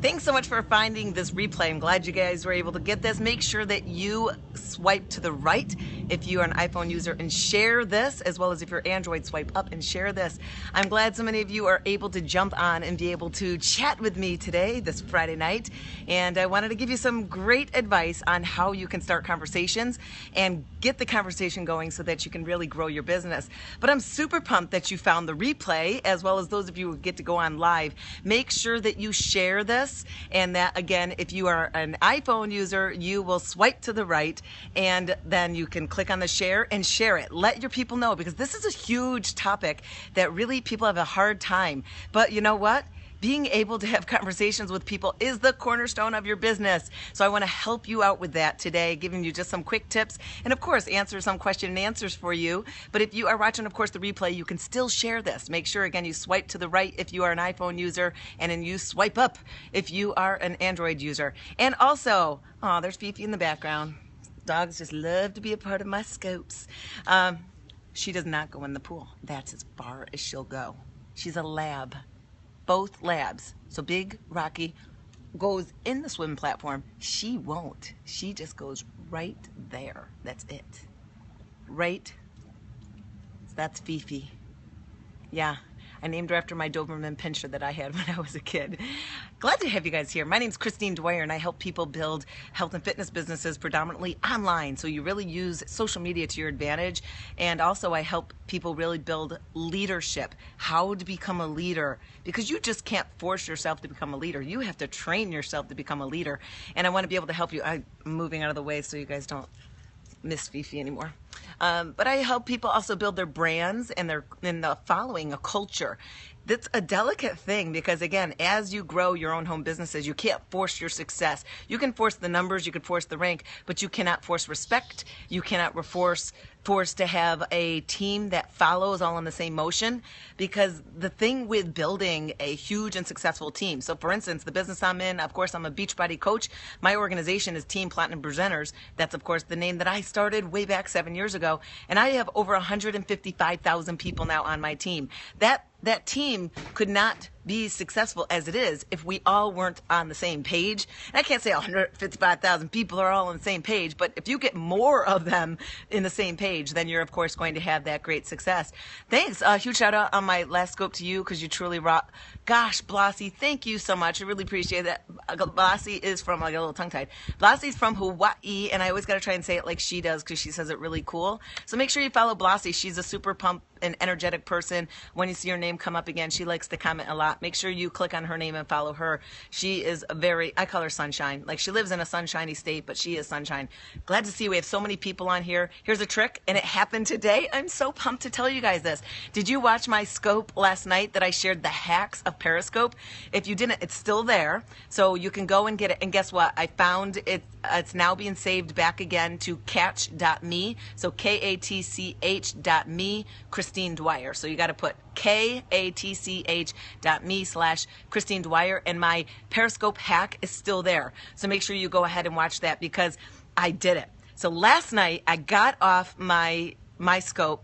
Thanks so much for finding this replay. I'm glad you guys were able to get this. Make sure that you swipe to the right if you are an iPhone user and share this, as well as if you're Android, swipe up and share this. I'm glad so many of you are able to jump on and be able to chat with me today, this Friday night. And I wanted to give you some great advice on how you can start conversations and get the conversation going so that you can really grow your business. But I'm super pumped that you found the replay, as well as those of you who get to go on live. Make sure that you share this. And that, again, if you are an iPhone user, you will swipe to the right and then you can click on the share and share it. Let your people know, because this is a huge topic that really people have a hard time. But you know what? Being able to have conversations with people is the cornerstone of your business. So I want to help you out with that today, giving you just some quick tips and, of course, answer some question and answers for you. But if you are watching, of course, the replay, you can still share this. Make sure, again, you swipe to the right if you are an iPhone user, and then you swipe up if you are an Android user. And also, oh, there's Fifi in the background. Dogs just love to be a part of my scopes. She does not go in the pool. That's as far as she'll go. She's a lab. Both labs. So Big Rocky goes in the swim platform. She won't. She just goes right there. That's it. Right. So that's Fifi. Yeah. I named her after my Doberman Pinscher that I had when I was a kid. Glad to have you guys here. My name's Christine Dwyer, and I help people build health and fitness businesses predominantly online. So you really use social media to your advantage. And also I help people really build leadership, how to become a leader, because you just can't force yourself to become a leader. You have to train yourself to become a leader. And I want to be able to help you. I'm moving out of the way so you guys don't miss Fifi anymore. But I help people also build their brands and the following, a culture. That's a delicate thing because, again, as you grow your own home businesses, you can't force your success. You can force the numbers, you can force the rank, but you cannot force respect. You cannot force to have a team that follows all in the same motion, because the thing with building a huge and successful team, so for instance, the business I'm in, of course, I'm a Beachbody coach. My organization is Team Platinum Presenters. That's, of course, the name that I started way back 7 years ago, and I have over 155,000 people now on my team. That team could not be successful as it is if we all weren't on the same page. And I can't say 155,000 people are all on the same page, but if you get more of them in the same page, then you're, of course, going to have that great success. Thanks. A huge shout out on my last scope to you, because you truly rock. Gosh, Blasi, thank you so much. I really appreciate that. Blasi is from, I got a little tongue-tied. Blasi's from Hawaii, and I always got to try and say it like she does, because she says it really cool. So make sure you follow Blasi. She's a super pump and energetic person. When you see her name come up again, she likes to comment a lot. Make sure you click on her name and follow her. She is I call her sunshine. Like, she lives in a sunshiny state, but she is sunshine. Glad to see we have so many people on here. Here's a trick, and it happened today. I'm so pumped to tell you guys this. Did you watch my scope last night that I shared the hacks of Periscope? If you didn't, it's still there. So you can go and get it. And guess what? I found it. It's now being saved back again to catch.me. So KATCH.me, Christine Dwyer. So you got to put KATCH.me/Christine Dwyer, and my Periscope hack is still there. So make sure you go ahead and watch that, because I did it. So last night I got off my scope,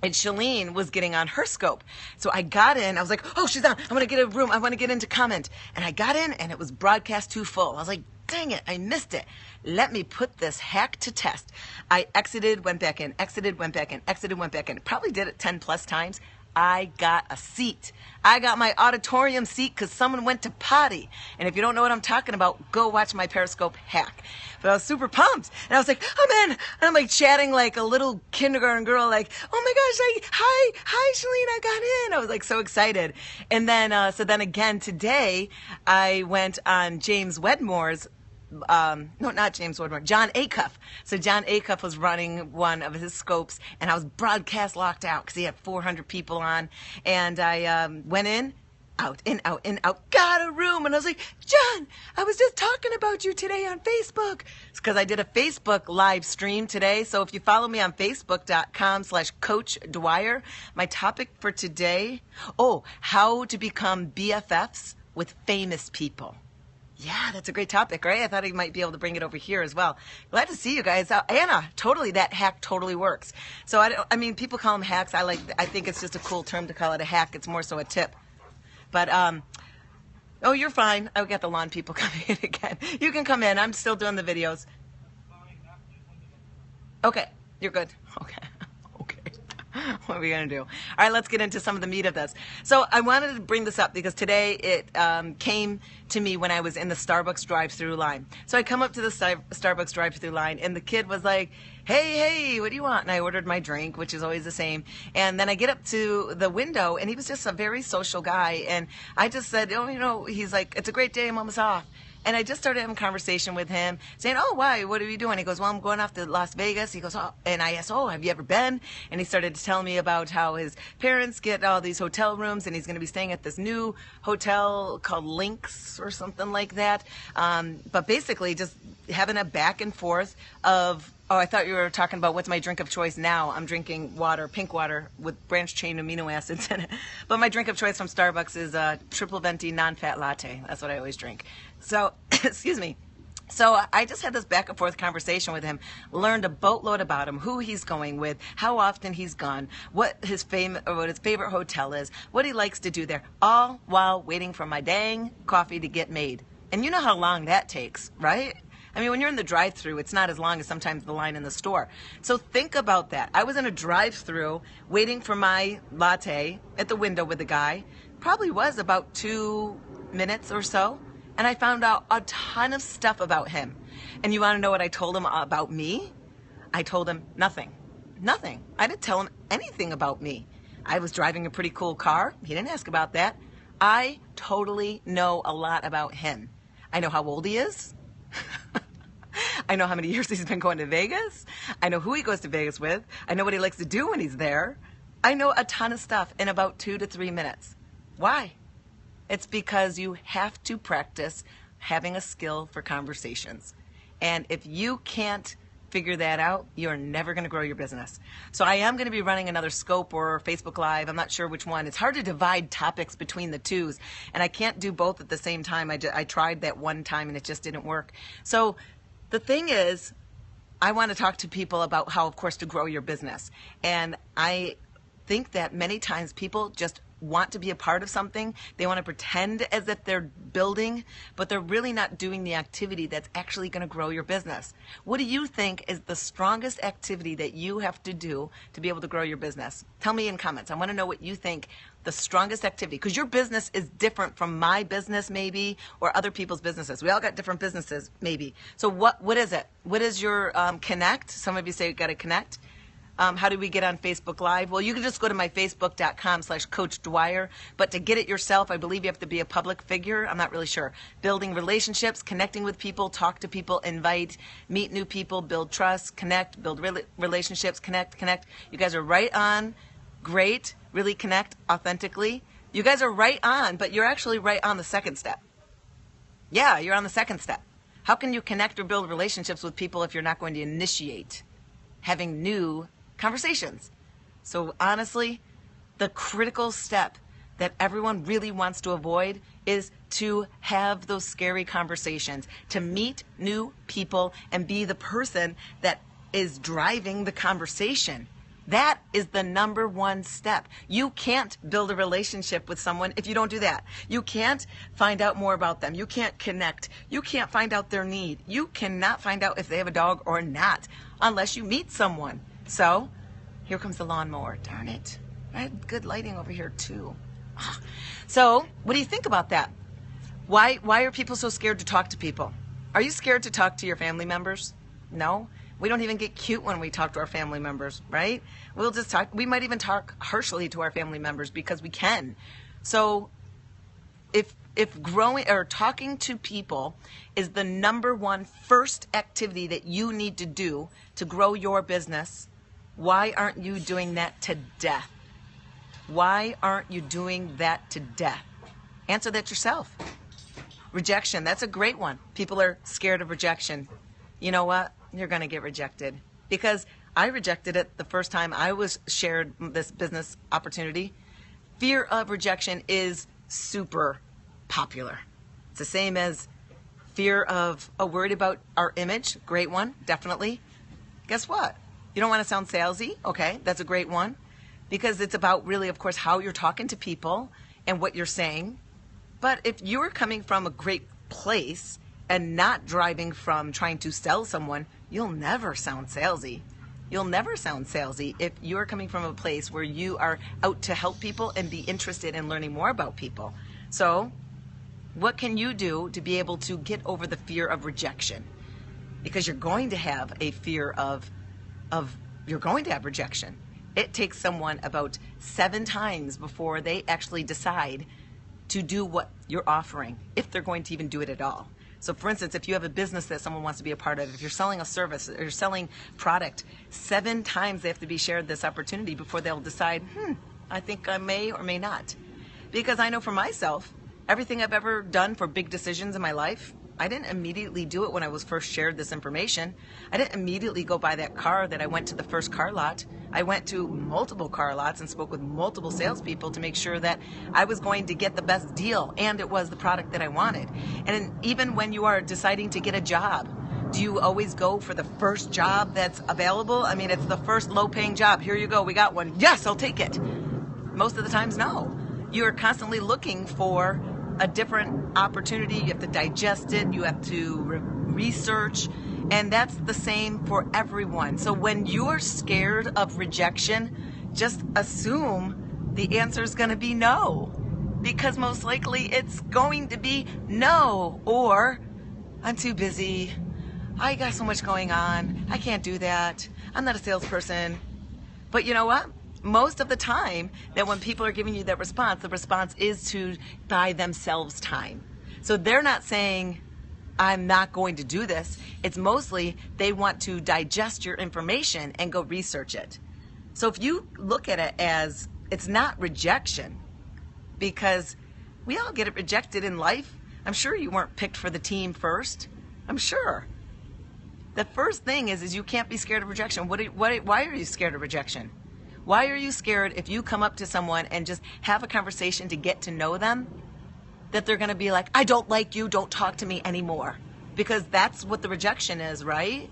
and Shalene was getting on her scope. So I got in, I was like, oh, she's on. I want to get a room. I want to get into comment. And I got in, and it was broadcast too full. I was like, dang it, I missed it. Let me put this hack to test. I exited, went back in, exited, went back in, exited, went back in. Probably did it 10 plus times. I got a seat. I got my auditorium seat because someone went to potty. And if you don't know what I'm talking about, go watch my Periscope hack. But I was super pumped. And I was like, oh man. And I'm like chatting like a little kindergarten girl, like, oh my gosh, hi, Shalene, I got in. I was like so excited. And then, so then again today, I went on James Wedmore's no, not James Wedmore, John Acuff. So John Acuff was running one of his scopes, and I was broadcast locked out because he had 400 people on. And I went in, out, in, out, in, out, got a room. And I was like, John, I was just talking about you today on Facebook. It's because I did a Facebook live stream today. So if you follow me on Facebook.com/Coach Dwyer, my topic for today, how to become BFFs with famous people. Yeah, that's a great topic, right? I thought he might be able to bring it over here as well. Glad to see you guys. Anna, totally, that hack totally works. So I mean, people call them hacks. I think it's just a cool term to call it a hack. It's more so a tip. But Oh, you're fine. I've got the lawn people coming in again. You can come in. I'm still doing the videos. Okay, you're good. Okay. Okay. What are we going to do? All right, let's get into some of the meat of this. So I wanted to bring this up because today it came to me when I was in the Starbucks drive-through line. So I come up to the Starbucks drive-through line, and the kid was like, hey, what do you want? And I ordered my drink, which is always the same. And then I get up to the window, and he was just a very social guy. And I just said, oh, you know, he's like, it's a great day, I'm almost off. And I just started having a conversation with him, saying, oh, why? What are you doing? He goes, well, I'm going off to Las Vegas. He goes, oh. And I asked, oh, have you ever been? And he started to tell me about how his parents get all these hotel rooms, and he's going to be staying at this new hotel called Lynx or something like that. But basically just having a back and forth of, oh, I thought you were talking about what's my drink of choice now. I'm drinking water, pink water with branched chain amino acids in it. But my drink of choice from Starbucks is a triple venti non-fat latte. That's what I always drink. So, excuse me. So I just had this back and forth conversation with him, learned a boatload about him, who he's going with, how often he's gone, what his favorite hotel is, what he likes to do there, all while waiting for my dang coffee to get made. And you know how long that takes, right? I mean, when you're in the drive-thru, it's not as long as sometimes the line in the store. So think about that. I was in a drive-thru waiting for my latte at the window with the guy. Probably was about 2 minutes or so. And I found out a ton of stuff about him. And you want to know what I told him about me? I told him nothing. Nothing. I didn't tell him anything about me. I was driving a pretty cool car. He didn't ask about that. I totally know a lot about him. I know how old he is. I know how many years he's been going to Vegas. I know who he goes to Vegas with. I know what he likes to do when he's there. I know a ton of stuff in about 2 to 3 minutes. Why? It's because you have to practice having a skill for conversations. And if you can't figure that out, you're never going to grow your business. So I am going to be running another Scope or Facebook Live. I'm not sure which one. It's hard to divide topics between the twos, and I can't do both at the same time. I tried that one time, and it just didn't work. So the thing is, I want to talk to people about how, of course, to grow your business. And I think that many times people just want to be a part of something. They want to pretend as if they're building, but they're really not doing the activity that's actually going to grow your business. What do you think is the strongest activity that you have to do to be able to grow your business? Tell me in comments. I want to know what you think the strongest activity, because your business is different from my business maybe, or other people's businesses. We all got different businesses maybe. So what is it? What is your connect? Some of you say you got to connect. How do we get on Facebook Live? Well, you can just go to my facebook.com/Coach Dwyer. But to get it yourself, I believe you have to be a public figure. I'm not really sure. Building relationships, connecting with people, talk to people, invite, meet new people, build trust, connect, build relationships, connect. You guys are right on. Great. Really connect authentically. You guys are right on, but you're actually right on the second step. Yeah, you're on the second step. How can you connect or build relationships with people if you're not going to initiate having new conversations? So honestly, the critical step that everyone really wants to avoid is to have those scary conversations, to meet new people and be the person that is driving the conversation. That is the number one step. You can't build a relationship with someone if you don't do that. You can't find out more about them. You can't connect. You can't find out their need. You cannot find out if they have a dog or not unless you meet someone. So here comes the lawnmower. Darn it. I had good lighting over here too. So what do you think about that? Why are people so scared to talk to people? Are you scared to talk to your family members? No. We don't even get cute when we talk to our family members, right? We'll just talk. We might even talk harshly to our family members because we can. So if growing or talking to people is the number one first activity that you need to do to grow your business, why aren't you doing that to death? Why aren't you doing that to death? Answer that yourself. Rejection, that's a great one. People are scared of rejection. You know what? You're going to get rejected, because I rejected it the first time I was shared this business opportunity. Fear of rejection is super popular. It's the same as fear of worried about our image. Great one, definitely. Guess what? You don't want to sound salesy? Okay, that's a great one, because it's about really, of course, how you're talking to people and what you're saying. But if you're coming from a great place and not driving from trying to sell someone, you'll never sound salesy. You'll never sound salesy if you're coming from a place where you are out to help people and be interested in learning more about people. So what can you do to be able to get over the fear of rejection? Because you're going to have a fear of you're going to have rejection. It takes someone about 7 times before they actually decide to do what you're offering, if they're going to even do it at all. So for instance, if you have a business that someone wants to be a part of, if you're selling a service or you're selling product, 7 times they have to be shared this opportunity before they'll decide, I think I may or may not. Because I know for myself, everything I've ever done for big decisions in my life, I didn't immediately do it when I was first shared this information. I didn't immediately go buy that car that I went to the first car lot. I went to multiple car lots and spoke with multiple salespeople to make sure that I was going to get the best deal and it was the product that I wanted. And even when you are deciding to get a job, do you always go for the first job that's available? I mean, it's the first low-paying job. Here you go. We got one. Yes, I'll take it. Most of the times, no. You're constantly looking for a different opportunity. You have to digest it. You have to research. And that's the same for everyone. So when you're scared of rejection, just assume the answer is going to be no. Because most likely it's going to be no. Or, I'm too busy. I got so much going on. I can't do that. I'm not a salesperson. But you know what? Most of the time that when people are giving you that response, the response is to buy themselves time. So they're not saying, I'm not going to do this. It's mostly they want to digest your information and go research it. So if you look at it as it's not rejection, because we all get it rejected in life. I'm sure you weren't picked for the team first. I'm sure. The first thing is you can't be scared of rejection. Why are you scared of rejection? Why are you scared if you come up to someone and just have a conversation to get to know them, that they're going to be like, I don't like you, don't talk to me anymore? Because that's what the rejection is, right?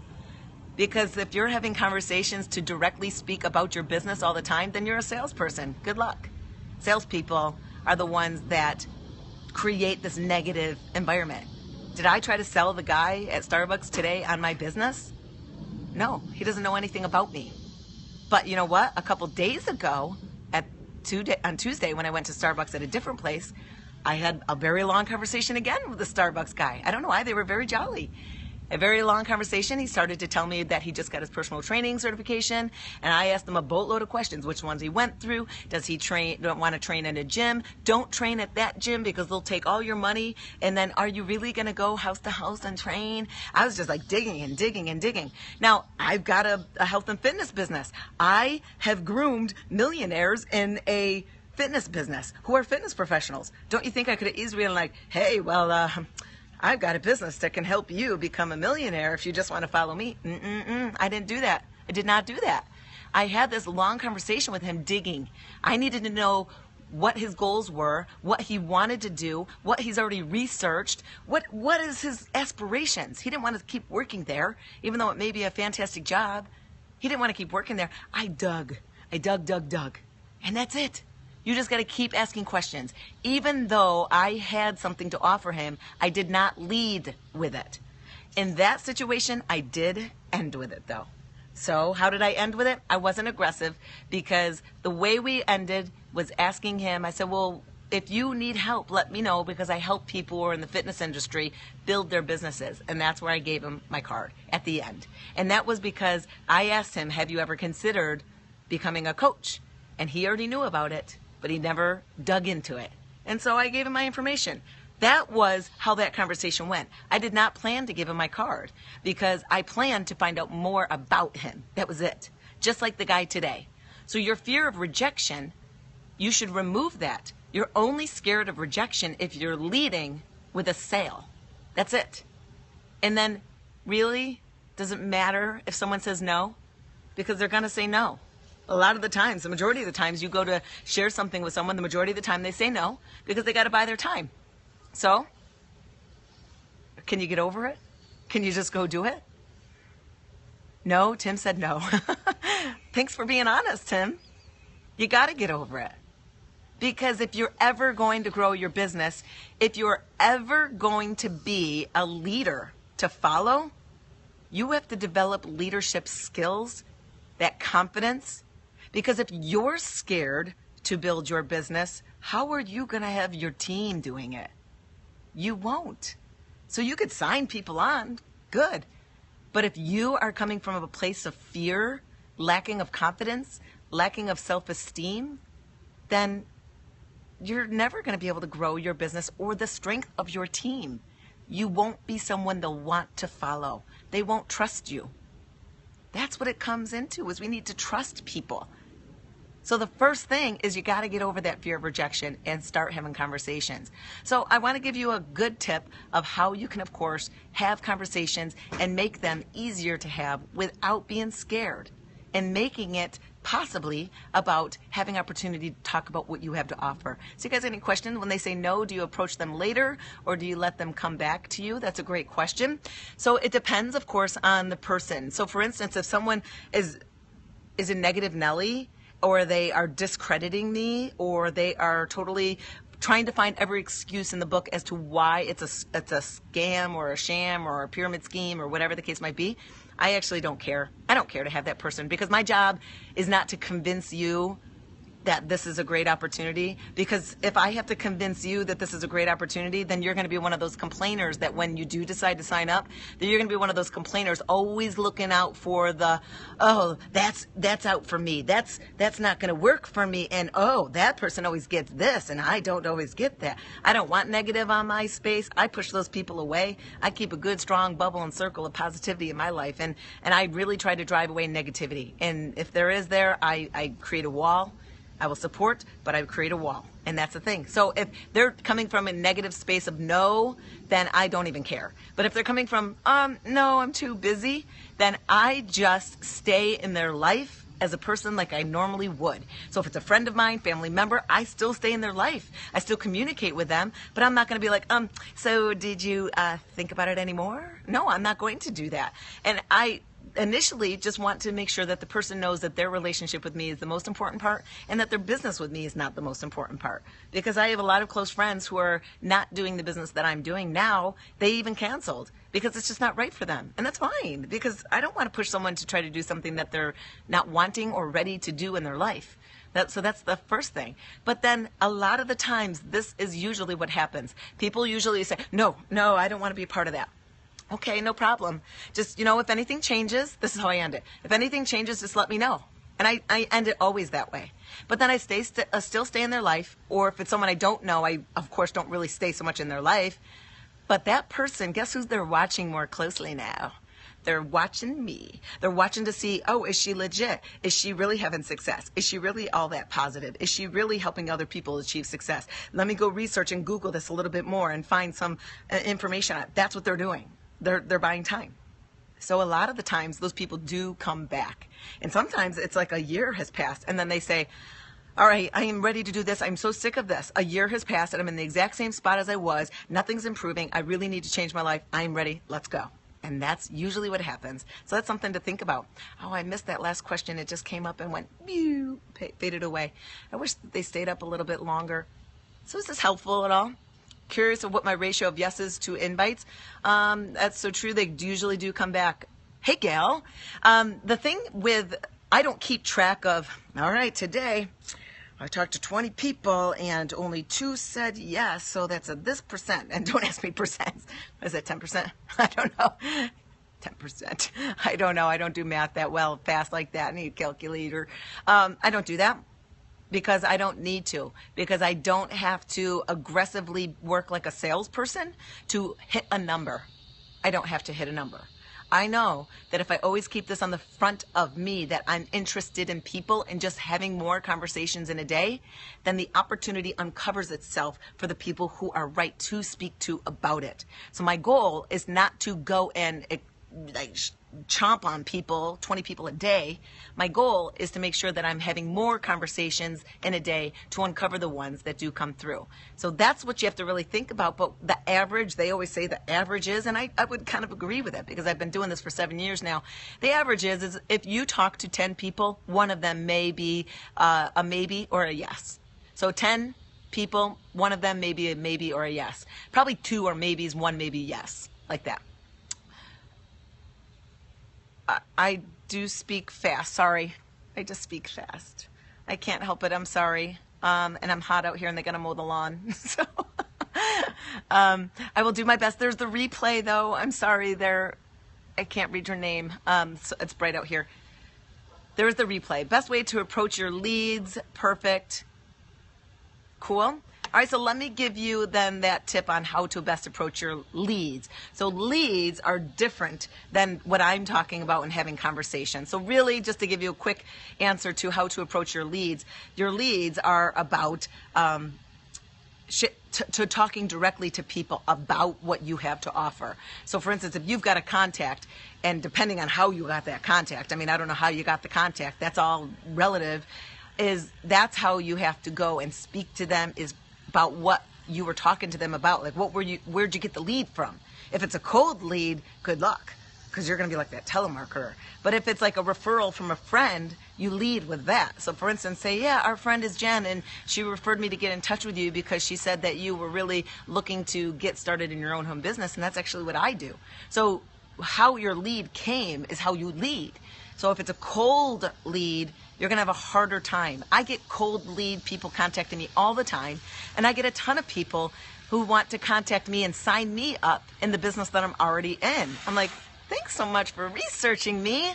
Because if you're having conversations to directly speak about your business all the time, then you're a salesperson. Good luck. Salespeople are the ones that create this negative environment. Did I try to sell the guy at Starbucks today on my business? No, he doesn't know anything about me. But you know what? A couple days ago, on Tuesday, when I went to Starbucks at a different place, I had a very long conversation again with the Starbucks guy. I don't know why. They were very jolly. A very long conversation. He started to tell me that he just got his personal training certification, and I asked him a boatload of questions, which ones he went through. Does he want to train in a gym? Don't train at that gym because they'll take all your money. And then are you really going to go house to house and train? I was just like digging and digging and digging. Now, I've got a health and fitness business. I have groomed millionaires in a fitness business who are fitness professionals. Don't you think I could have easily been like, hey, well, I've got a business that can help you become a millionaire if you just want to follow me? I didn't do that. I did not do that. I had this long conversation with him digging. I needed to know what his goals were, what he wanted to do, what he's already researched, what is his aspirations. He didn't want to keep working there, even though it may be a fantastic job. He didn't want to keep working there. I dug. And that's it. You just got to keep asking questions. Even though I had something to offer him, I did not lead with it. In that situation, I did end with it, though. So how did I end with it? I wasn't aggressive, because the way we ended was asking him, I said, well, if you need help, let me know, because I help people who are in the fitness industry build their businesses. And that's where I gave him my card at the end. And that was because I asked him, have you ever considered becoming a coach? And he already knew about it, but he never dug into it. And so I gave him my information. That was how that conversation went. I did not plan to give him my card, because I planned to find out more about him. That was it. Just like the guy today. So your fear of rejection, you should remove that. You're only scared of rejection if you're leading with a sale. That's it. And then really, does it matter if someone says no? Because they're going to say no. A lot of the times, the majority of the times, you go to share something with someone, the majority of the time they say no, because they got to buy their time. So, can you get over it? Can you just go do it? No, Tim said no. Thanks for being honest, Tim. You got to get over it. Because if you're ever going to grow your business, if you're ever going to be a leader to follow, you have to develop leadership skills, that confidence. Because if you're scared to build your business, how are you going to have your team doing it? You won't. So you could sign people on, good. But if you are coming from a place of fear, lacking of confidence, lacking of self-esteem, then you're never going to be able to grow your business or the strength of your team. You won't be someone they'll want to follow. They won't trust you. That's what it comes into, is we need to trust people. So the first thing is you got to get over that fear of rejection and start having conversations. So I want to give you a good tip of how you can, of course, have conversations and make them easier to have without being scared, and making it possibly about having opportunity to talk about what you have to offer. So you guys have any questions? When they say no, do you approach them later or do you let them come back to you? That's a great question. So it depends, of course, on the person. So for instance, if someone is a negative Nelly, or they are discrediting me, or they are totally trying to find every excuse in the book as to why it's a scam or a sham or a pyramid scheme or whatever the case might be, I actually don't care. I don't care to have that person, because my job is not to convince you that this is a great opportunity. Because if I have to convince you that this is a great opportunity, then you're going to be one of those complainers that when you do decide to sign up, then you're going to be one of those complainers always looking out for the, oh, that's out for me. That's not going to work for me. And oh, that person always gets this and I don't always get that. I don't want negative on my space. I push those people away. I keep a good, strong bubble and circle of positivity in my life. And I really try to drive away negativity. And if there is there, I create a wall. I will support, but I create a wall. And that's the thing. So if they're coming from a negative space of no, then I don't even care. But if they're coming from, no, I'm too busy, then I just stay in their life as a person like I normally would. So if it's a friend of mine, family member, I still stay in their life. I still communicate with them, but I'm not going to be like, so did you think about it anymore? No, I'm not going to do that. And I initially just want to make sure that the person knows that their relationship with me is the most important part, and that their business with me is not the most important part. Because I have a lot of close friends who are not doing the business that I'm doing now. They even canceled because it's just not right for them. And that's fine, because I don't want to push someone to try to do something that they're not wanting or ready to do in their life. So that's the first thing. But then a lot of the times, this is usually what happens. People usually say, no, I don't want to be a part of that. Okay, no problem. Just, if anything changes, this is how I end it. If anything changes, just let me know. And I end it always that way. But then I still stay in their life. Or if it's someone I don't know, I, of course, don't really stay so much in their life. But that person, guess who's they're watching more closely now? They're watching me. They're watching to see, oh, is she legit? Is she really having success? Is she really all that positive? Is she really helping other people achieve success? Let me go research and Google this a little bit more and find some information on it. That's what they're doing. They're buying time. So a lot of the times those people do come back. And sometimes it's like a year has passed and then they say, all right, I am ready to do this. I'm so sick of this. A year has passed and I'm in the exact same spot as I was. Nothing's improving. I really need to change my life. I'm ready. Let's go. And that's usually what happens. So that's something to think about. Oh, I missed that last question. It just came up and went, faded away. I wish they stayed up a little bit longer. So is this helpful at all? Curious of what my ratio of yeses to invites. That's so true. They usually do come back. Hey, gal. The thing with, I don't keep track of, all right, today I talked to 20 people and only 2 said yes. So that's this percent. And don't ask me percents. Is that 10%? I don't know. 10%. I don't know. I don't do math that well fast like that. I need a calculator. I don't do that. Because I don't need to, because I don't have to aggressively work like a salesperson to hit a number. I don't have to hit a number. I know that if I always keep this on the front of me, that I'm interested in people and just having more conversations in a day, then the opportunity uncovers itself for the people who are right to speak to about it. So my goal is not to go and chomp on people, 20 people a day. My goal is to make sure that I'm having more conversations in a day to uncover the ones that do come through. So that's what you have to really think about. But the average, they always say the average is, and I would kind of agree with it because I've been doing this for 7 years now. The average is if you talk to 10 people, one of them may be a maybe or a yes. So 10 people, one of them may be a maybe or a yes. Probably 2 are maybes, 1 maybe yes, like that. I do speak fast. Sorry. I just speak fast. I can't help it. I'm sorry. And I'm hot out here and they got to mow the lawn. So I will do my best. There's the replay though. I'm sorry. I can't read your name. So it's bright out here. There's the replay. Best way to approach your leads. Perfect. Cool. All right, so let me give you then that tip on how to best approach your leads. So leads are different than what I'm talking about in having conversations. So really, just to give you a quick answer to how to approach your leads are about to talking directly to people about what you have to offer. So for instance, if you've got a contact, and depending on how you got that contact, I mean, I don't know how you got the contact, that's all relative, that's how you have to go and speak to them, is about what you were talking to them about. Like, where'd you get the lead from? If it's a cold lead, good luck, because you're going to be like that telemarketer. But if it's like a referral from a friend, you lead with that. So for instance, say, yeah, our friend is Jen, and she referred me to get in touch with you because she said that you were really looking to get started in your own home business, and that's actually what I do. So how your lead came is how you lead. So if it's a cold lead, you're going to have a harder time. I get cold lead people contacting me all the time, and I get a ton of people who want to contact me and sign me up in the business that I'm already in. I'm like, thanks so much for researching me.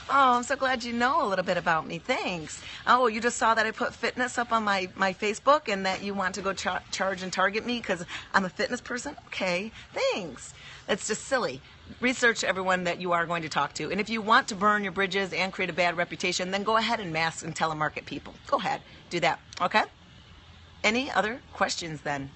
Oh, I'm so glad you know a little bit about me. Thanks. Oh, you just saw that I put fitness up on my Facebook and that you want to go charge and target me because I'm a fitness person? Okay, thanks. It's just silly. Research everyone that you are going to talk to. And if you want to burn your bridges and create a bad reputation, then go ahead and mask and telemarket people. Go ahead, do that, okay? Any other questions then?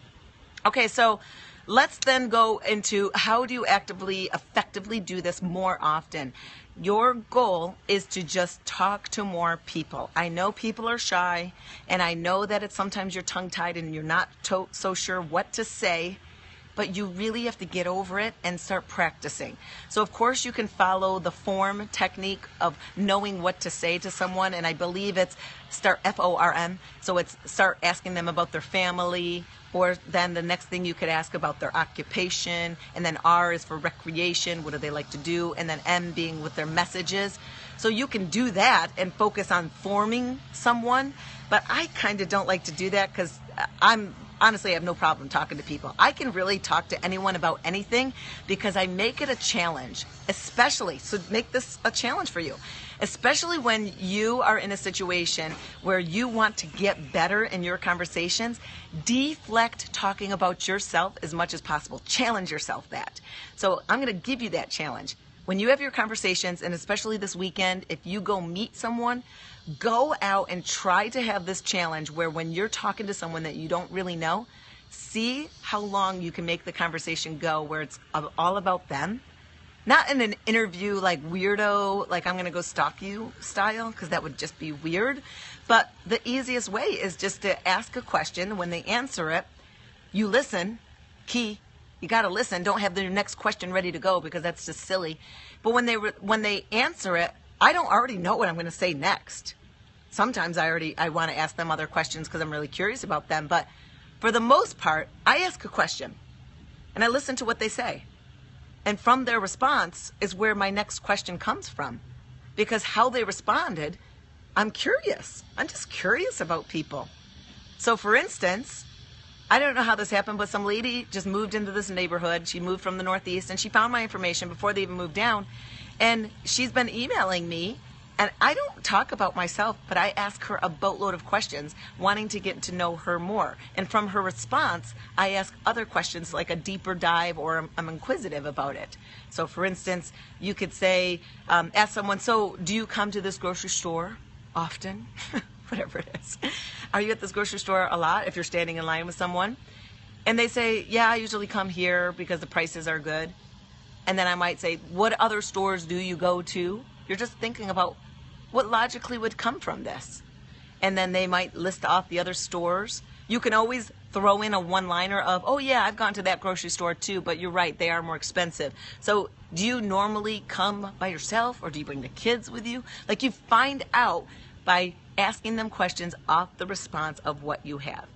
Okay, so let's then go into how do you effectively do this more often. Your goal is to just talk to more people. I know people are shy, and I know that it's sometimes you're tongue-tied and you're not so sure what to say, but you really have to get over it and start practicing. So of course you can follow the form technique of knowing what to say to someone, and I believe it's start FORM. So it's start asking them about their family, or then the next thing you could ask about their occupation, and then R is for recreation, what do they like to do, and then M being with their messages. So you can do that and focus on forming someone, but I kind of don't like to do that because honestly, I have no problem talking to people. I can really talk to anyone about anything because I make it a challenge, especially, so make this a challenge for you, especially when you are in a situation where you want to get better in your conversations. Deflect talking about yourself as much as possible. Challenge yourself that. So I'm going to give you that challenge. When you have your conversations, and especially this weekend, if you go meet someone, go out and try to have this challenge where when you're talking to someone that you don't really know, see how long you can make the conversation go where it's all about them. Not in an interview like weirdo, like I'm going to go stalk you style, because that would just be weird. But the easiest way is just to ask a question. When they answer it, you listen. Key. You got to listen. Don't have their next question ready to go because that's just silly. But when they answer it, I don't already know what I'm going to say next. Sometimes I want to ask them other questions because I'm really curious about them. But for the most part, I ask a question and I listen to what they say. And from their response is where my next question comes from. Because how they responded, I'm curious. I'm just curious about people. So for instance, I don't know how this happened, but some lady just moved into this neighborhood. She moved from the Northeast, and she found my information before they even moved down. And she's been emailing me, and I don't talk about myself, but I ask her a boatload of questions, wanting to get to know her more. And from her response, I ask other questions like a deeper dive, or I'm inquisitive about it. So for instance, you could say, ask someone, so do you come to this grocery store often? Whatever it is. Are you at this grocery store a lot if you're standing in line with someone? And they say, yeah, I usually come here because the prices are good. And then I might say, what other stores do you go to? You're just thinking about what logically would come from this. And then they might list off the other stores. You can always throw in a one-liner of, oh yeah, I've gone to that grocery store too, but you're right, they are more expensive. So do you normally come by yourself, or do you bring the kids with you? Like, you find out by asking them questions off the response of what you have.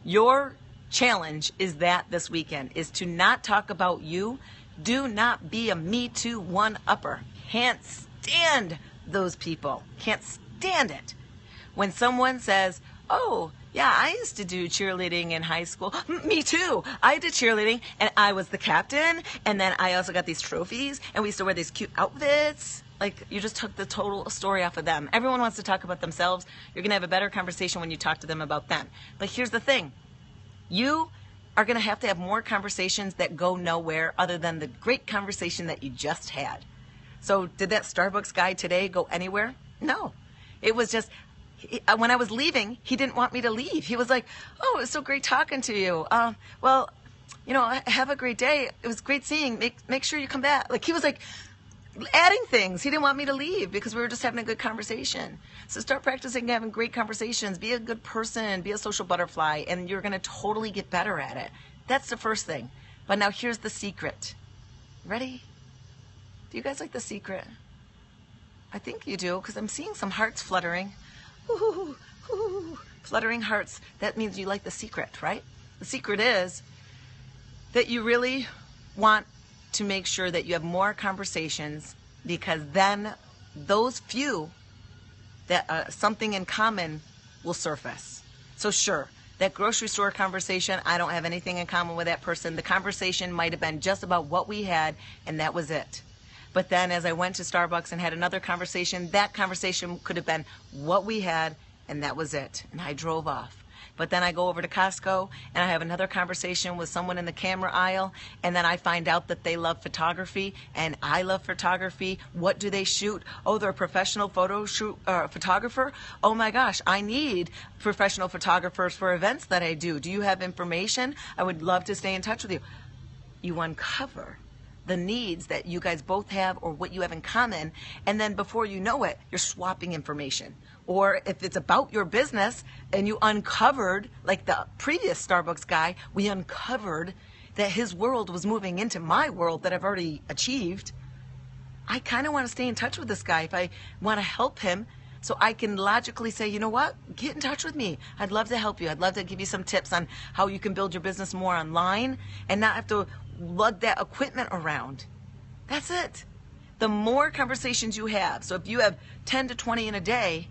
Your challenge is that this weekend is to not talk about you. Do not be a Me Too one-upper. Can't stand those people. Can't stand it. When someone says, oh, yeah, I used to do cheerleading in high school. Me too. I did cheerleading, and I was the captain, and then I also got these trophies, and we used to wear these cute outfits. Like, you just took the total story off of them. Everyone wants to talk about themselves. You're going to have a better conversation when you talk to them about them. But here's the thing. You are going to have more conversations that go nowhere other than the great conversation that you just had. So did that Starbucks guy today go anywhere? No. It was just, when I was leaving, he didn't want me to leave. He was like, oh, it was so great talking to you. Well, you know, have a great day. It was great seeing. Make sure you come back. Like, he was like adding things. He didn't want me to leave because we were just having a good conversation. So start practicing having great conversations. Be a good person. Be a social butterfly. And you're going to totally get better at it. That's the first thing. But now here's the secret. Ready? Do you guys like The Secret? I think you do, because I'm seeing some hearts fluttering. Ooh, ooh, fluttering hearts. That means you like The Secret, right? The secret is that you really want to make sure that you have more conversations, because then those few that something in common will surface. So sure, that grocery store conversation, I don't have anything in common with that person. The conversation might have been just about what we had, and that was it. But then as I went to Starbucks and had another conversation, that conversation could have been what we had, and that was it. And I drove off. But then I go over to Costco and I have another conversation with someone in the camera aisle, and then I find out that they love photography and I love photography. What do they shoot? Oh, they're a professional photographer. Oh my gosh, I need professional photographers for events that I do. Do you have information? I would love to stay in touch with you. You uncover the needs that you guys both have or what you have in common, and then before you know it, you're swapping information. Or if it's about your business and you uncovered, like the previous Starbucks guy, we uncovered that his world was moving into my world that I've already achieved. I kind of want to stay in touch with this guy if I want to help him, so I can logically say, you know what, get in touch with me. I'd love to help you. I'd love to give you some tips on how you can build your business more online and not have to lug that equipment around. That's it. The more conversations you have, so if you have 10 to 20 in a day,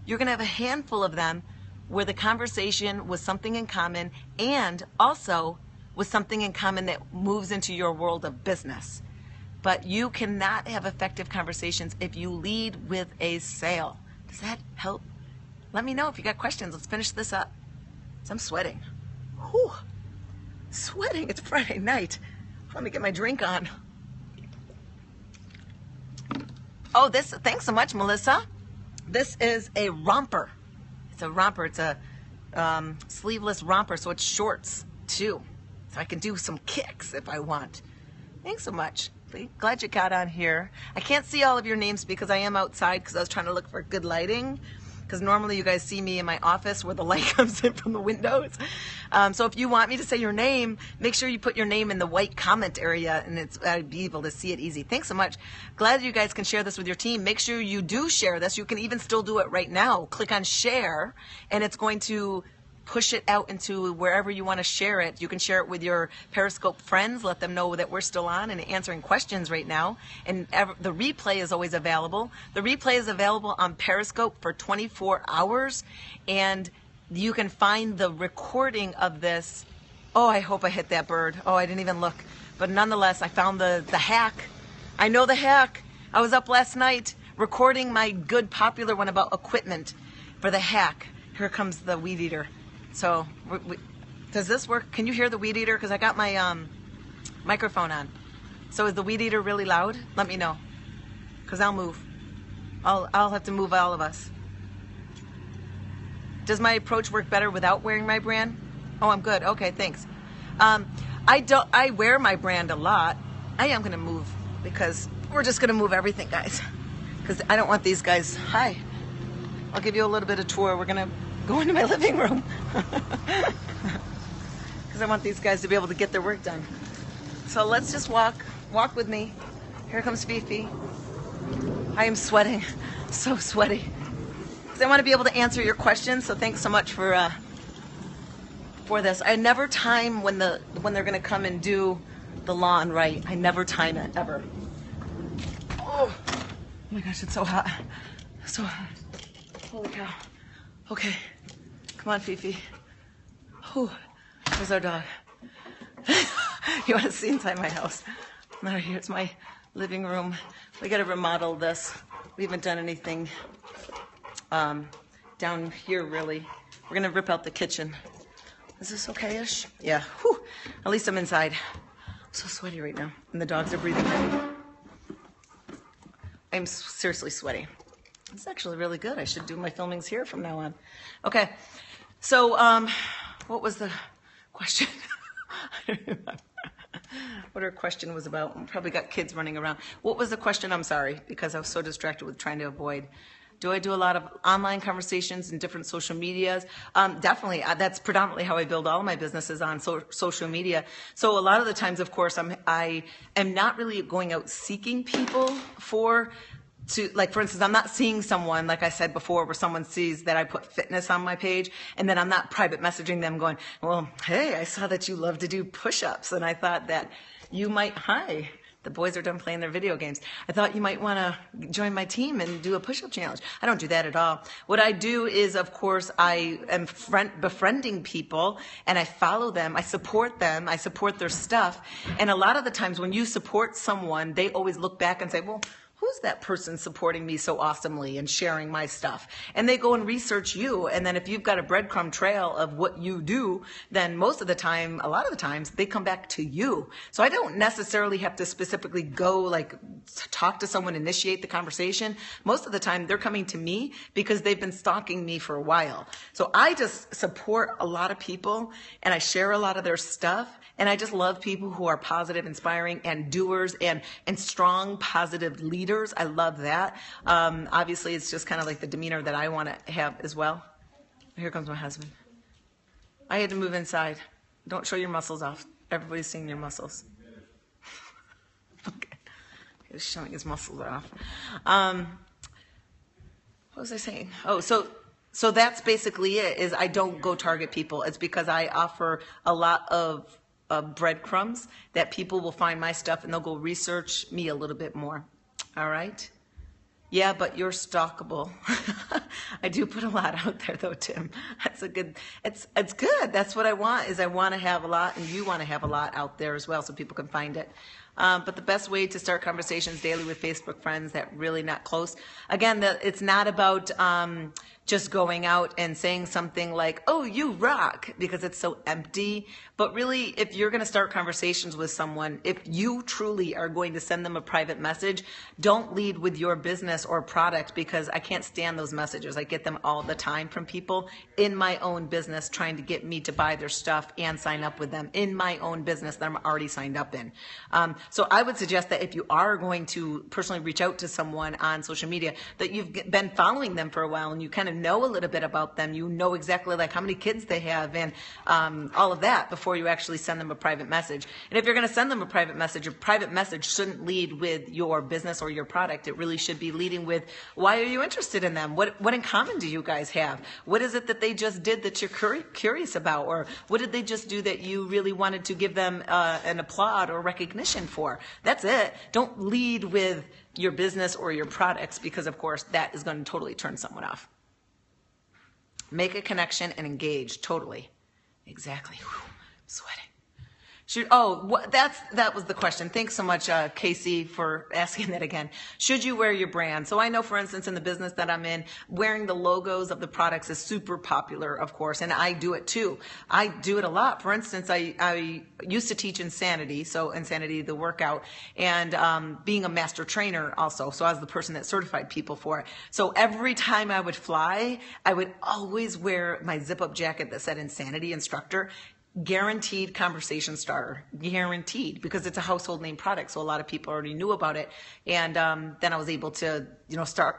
you're going to have a handful of them where the conversation was something in common, and also with something in common that moves into your world of business. But you cannot have effective conversations if you lead with a sale. Does that help? Let me know if you got questions. Let's finish this up. So I'm sweating. Whew. Sweating. It's Friday night. Let me get my drink on. Oh, thanks so much, Melissa. This is a romper. It's a romper. It's a sleeveless romper, so it's shorts too. So I can do some kicks if I want. Thanks so much. Glad you got on here. I can't see all of your names because I am outside because I was trying to look for good lighting. Because normally you guys see me in my office where the light comes in from the windows. So if you want me to say your name, make sure you put your name in the white comment area, and I'd be able to see it easy. Thanks so much. Glad you guys can share this with your team. Make sure you do share this. You can even still do it right now. Click on share, and it's going to push it out into wherever you want to share it. You can share it with your Periscope friends. Let them know that we're still on and answering questions right now. And the replay is always available. The replay is available on Periscope for 24 hours. And you can find the recording of this. Oh, I hope I hit that bird. Oh, I didn't even look. But nonetheless, I found the hack. I know the hack. I was up last night recording my good popular one about equipment for the hack. Here comes the weed eater. So, does this work? Can you hear the weed eater? Because I got my microphone on. So is the weed eater really loud? Let me know. Because I'll move. I'll have to move all of us. Does my approach work better without wearing my brand? Oh, I'm good. Okay, thanks. I wear my brand a lot. I am going to move because we're just going to move everything, guys. Because I don't want these guys. Hi. I'll give you a little bit of tour. We're going to go into my living room because I want these guys to be able to get their work done. So let's just walk with me. Here comes Fifi. I am sweating, so sweaty. because I want to be able to answer your questions. So thanks so much for this. I never time when they're going to come and do the lawn, right? I never time it, ever. Oh my gosh, it's so hot. So hot. Holy cow. Okay. Come on, Fifi. Oh, there's our dog. You want to see inside my house? Right, here's my living room. We got to remodel this. We haven't done anything down here, really. We're going to rip out the kitchen. Is this okay-ish? Yeah. Whew. At least I'm inside. I'm so sweaty right now. And the dogs are breathing heavy. I'm seriously sweaty. It's actually really good. I should do my filmings here from now on. Okay. So, what was the question? I don't remember what her question was about. Probably got kids running around. What was the question? I'm sorry, because I was so distracted with trying to avoid. Do I do a lot of online conversations in different social medias? Definitely. That's predominantly how I build all of my businesses, on social media. So a lot of the times, of course, I am not really going out seeking people like, for instance, I'm not seeing someone, like I said before, where someone sees that I put fitness on my page, and then I'm not private messaging them going, well, hey, I saw that you love to do push-ups, and I thought that you might, hi, the boys are done playing their video games. I thought you might want to join my team and do a push-up challenge. I don't do that at all. What I do is, of course, I am befriending people, and I follow them. I support them. I support their stuff. And a lot of the times when you support someone, they always look back and say, well, who's that person supporting me so awesomely and sharing my stuff? And they go and research you. And then if you've got a breadcrumb trail of what you do, then most of the time, a lot of the times, they come back to you. So I don't necessarily have to specifically go like talk to someone, initiate the conversation. Most of the time, they're coming to me because they've been stalking me for a while. So I just support a lot of people, and I share a lot of their stuff. And I just love people who are positive, inspiring, and doers, and strong, positive leaders. I love that. Obviously, it's just kind of like the demeanor that I want to have as well. Here comes my husband. I had to move inside. Don't show your muscles off. Everybody's seeing your muscles. Okay. He was showing his muscles off. What was I saying? Oh, so that's basically it, is I don't go target people. It's because I offer a lot of breadcrumbs that people will find my stuff and they'll go research me a little bit more. All right? Yeah, but you're stalkable. I do put a lot out there though, Tim. That's a good, it's good. That's what I want, is I want to have a lot, and you want to have a lot out there as well so people can find it. But the best way to start conversations daily with Facebook friends that really not close, again, it's not about just going out and saying something like, oh, you rock, because it's so empty. But really, if you're going to start conversations with someone, if you truly are going to send them a private message, don't lead with your business or product, because I can't stand those messages. I get them all the time from people in my own business trying to get me to buy their stuff and sign up with them in my own business that I'm already signed up in. So I would suggest that if you are going to personally reach out to someone on social media, that you've been following them for a while and you kind of know a little bit about them. You know exactly like how many kids they have and all of that before you actually send them a private message. And if you're going to send them a private message shouldn't lead with your business or your product. It really should be leading with, why are you interested in them? What in common do you guys have? What is it that they just did that you're curious about? Or what did they just do that you really wanted to give them an applaud or recognition for? That's it. Don't lead with your business or your products, because of course that is going to totally turn someone off. Make a connection and engage. Totally. Exactly. Whew. Sweating. That was the question. Thanks so much, Casey, for asking that again. Should you wear your brand? So I know, for instance, in the business that I'm in, wearing the logos of the products is super popular, of course, and I do it too. I do it a lot. For instance, I used to teach Insanity, so Insanity, the workout, and being a master trainer also. So I was the person that certified people for it. So every time I would fly, I would always wear my zip-up jacket that said Insanity Instructor. Guaranteed conversation starter, guaranteed, because it's a household name product, so a lot of people already knew about it. And then I was able to,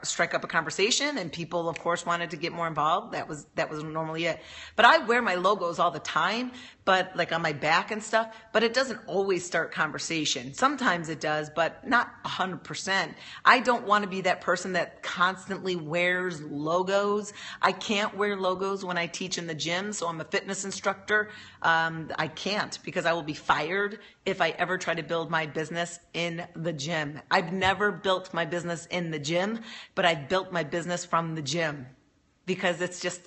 strike up a conversation, and people, of course, wanted to get more involved. That was normally it. But I wear my logos all the time, but like on my back and stuff, but it doesn't always start conversation. Sometimes it does, but not 100%. I don't want to be that person that constantly wears logos. I can't wear logos when I teach in the gym, so I'm a fitness instructor. I can't, because I will be fired if I ever try to build my business in the gym. I've never built my business in the gym, but I've built my business from the gym, because it's just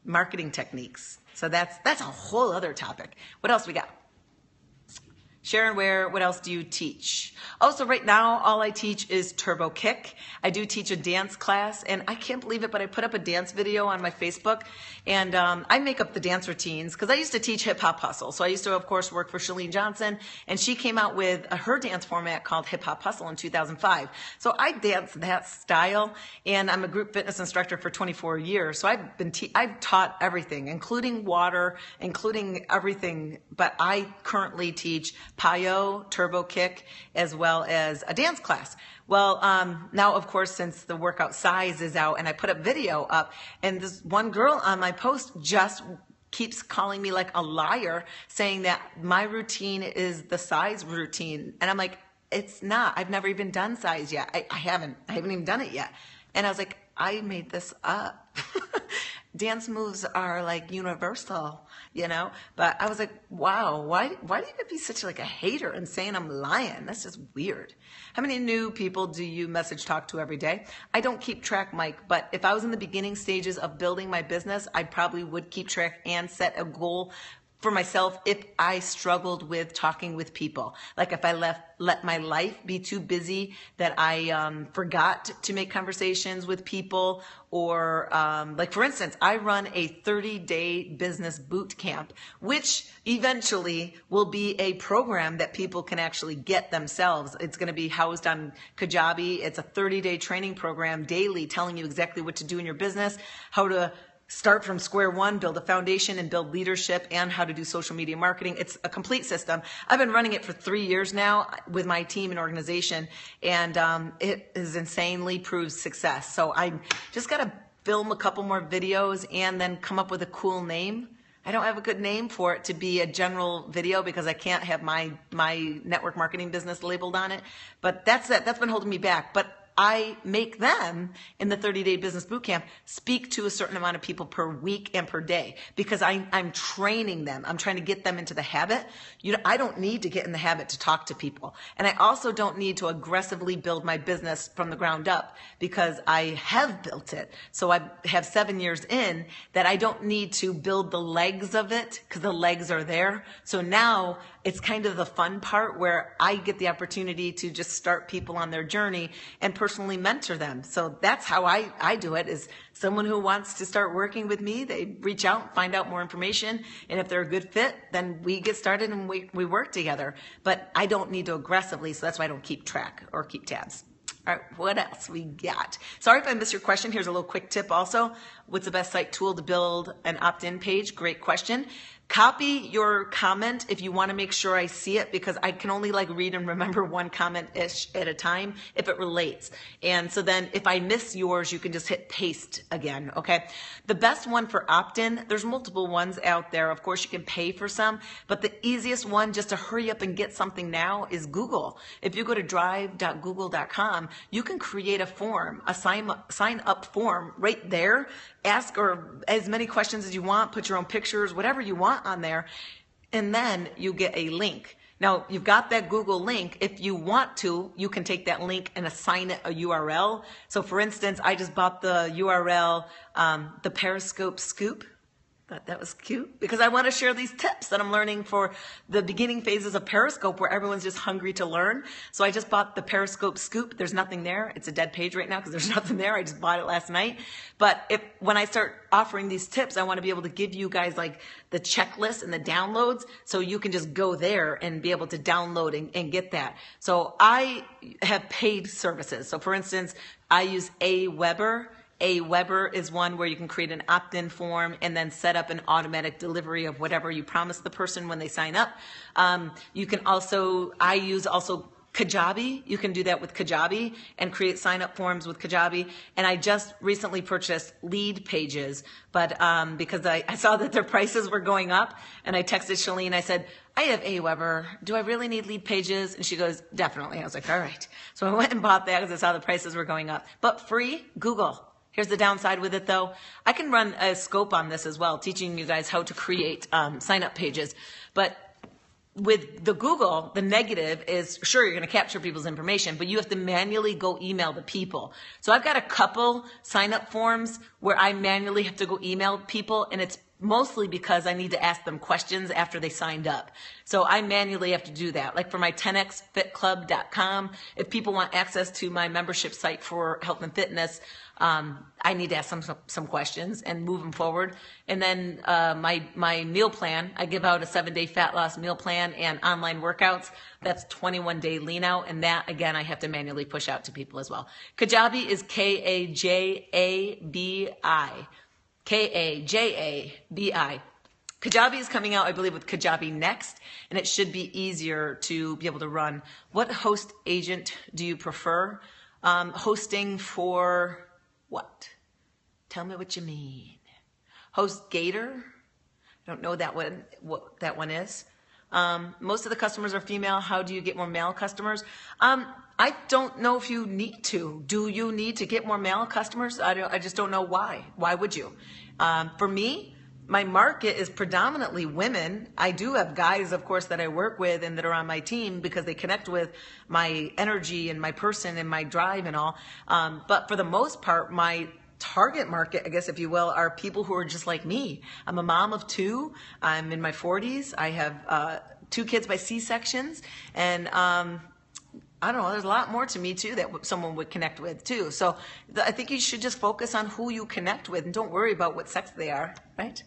marketing techniques. So that's a whole other topic. What else we got? Sharon Ware, what else do you teach? Oh, so right now, all I teach is Turbo Kick. I do teach a dance class, and I can't believe it, but I put up a dance video on my Facebook, and I make up the dance routines, because I used to teach Hip Hop Hustle. So I used to, of course, work for Chalene Johnson, and she came out with her dance format called Hip Hop Hustle in 2005. So I dance that style, and I'm a group fitness instructor for 24 years. So I've taught everything, including water, including everything, but I currently teach Payo, Turbo Kick, as well as a dance class. Well, now, of course, since the workout size is out and I put a video up, and this one girl on my post just keeps calling me like a liar, saying that my routine is the size routine. And I'm like, it's not. I've never even done size yet. I haven't even done it yet. And I was like, I made this up. Dance moves are like universal, you know? But I was like, wow, why do you have to be such like a hater and saying I'm lying? That's just weird. How many new people do you message talk to every day? I don't keep track, Mike, but if I was in the beginning stages of building my business, I probably would keep track and set a goal for myself if I struggled with talking with people. Like if I let my life be too busy that I forgot to make conversations with people, or like for instance, I run a 30-day business boot camp, which eventually will be a program that people can actually get themselves. It's going to be housed on Kajabi. It's a 30-day training program daily, telling you exactly what to do in your business, how to start from square one, build a foundation and build leadership, and how to do social media marketing. It's a complete system. I've been running it for 3 years now with my team and organization, and it has insanely proved success. So I just got to film a couple more videos and then come up with a cool name. I don't have a good name for it to be a general video because I can't have my network marketing business labeled on it. But that's been holding me back. But I make them in the 30-day business bootcamp speak to a certain amount of people per week and per day, because I'm training them. I'm trying to get them into the habit. I don't need to get in the habit to talk to people. And I also don't need to aggressively build my business from the ground up, because I have built it. So I have 7 years in that I don't need to build the legs of it, because the legs are there. So now it's kind of the fun part where I get the opportunity to just start people on their journey and personally mentor them. So that's how I do it. Is someone who wants to start working with me, they reach out, find out more information, and if they're a good fit, then we get started and we work together. But I don't need to aggressively, so that's why I don't keep track or keep tabs. All right, what else we got? Sorry if I missed your question. Here's a little quick tip also. What's the best site tool to build an opt-in page? Great question. Copy your comment if you want to make sure I see it, because I can only like read and remember one comment-ish at a time if it relates. And so then if I miss yours, you can just hit paste again, okay? The best one for opt-in, there's multiple ones out there. Of course, you can pay for some, but the easiest one just to hurry up and get something now is Google. If you go to drive.google.com, you can create a form, a sign up form right there. Ask or as many questions as you want, put your own pictures, whatever you want on there, and then you get a link. Now, you've got that Google link. If you want to, you can take that link and assign it a URL. So for instance, I just bought the URL, the Periscope Scoop. Thought that was cute, because I want to share these tips that I'm learning for the beginning phases of Periscope, where everyone's just hungry to learn. So I just bought the Periscope Scoop. There's nothing there. It's a dead page right now because there's nothing there. I just bought it last night. But when I start offering these tips, I want to be able to give you guys like the checklist and the downloads, so you can just go there and be able to download and get that. So I have paid services. So for instance, I use Aweber. Aweber is one where you can create an opt-in form and then set up an automatic delivery of whatever you promise the person when they sign up. You can also, I use also Kajabi, you can do that with Kajabi and create sign-up forms with Kajabi. And I just recently purchased Lead Pages, but because I saw that their prices were going up, and I texted Shalene, I said, I have AWeber. Do I really need Lead Pages? And she goes, definitely. I was like, all right. So I went and bought that because I saw the prices were going up. But free, Google. Here's the downside with it, though. I can run a scope on this as well, teaching you guys how to create sign-up pages. But with the Google, the negative is, sure, you're going to capture people's information, but you have to manually go email the people. So I've got a couple sign-up forms where I manually have to go email people, and it's mostly because I need to ask them questions after they signed up. So I manually have to do that. Like for my 10xfitclub.com, if people want access to my membership site for health and fitness, I need to ask some questions and move them forward. And then my meal plan, I give out a 7-day fat loss meal plan and online workouts. That's 21-day lean out. And that, again, I have to manually push out to people as well. Kajabi is Kajabi. Kajabi. Kajabi is coming out, I believe, with Kajabi next, and it should be easier to be able to run. What host agent do you prefer? Hosting for what? Tell me what you mean. HostGator? I don't know what that one is. Most of the customers are female. How do you get more male customers? I don't know if you need to. Do you need to get more male customers? I just don't know why. Why would you? For me, my market is predominantly women. I do have guys, of course, that I work with and that are on my team because they connect with my energy and my person and my drive and all. But for the most part, my target market, I guess, if you will, are people who are just like me. I'm a mom of 2. I'm in my 40s. I have 2 kids by C-sections. And I don't know, there's a lot more to me too that someone would connect with too. So I think you should just focus on who you connect with and don't worry about what sex they are, right?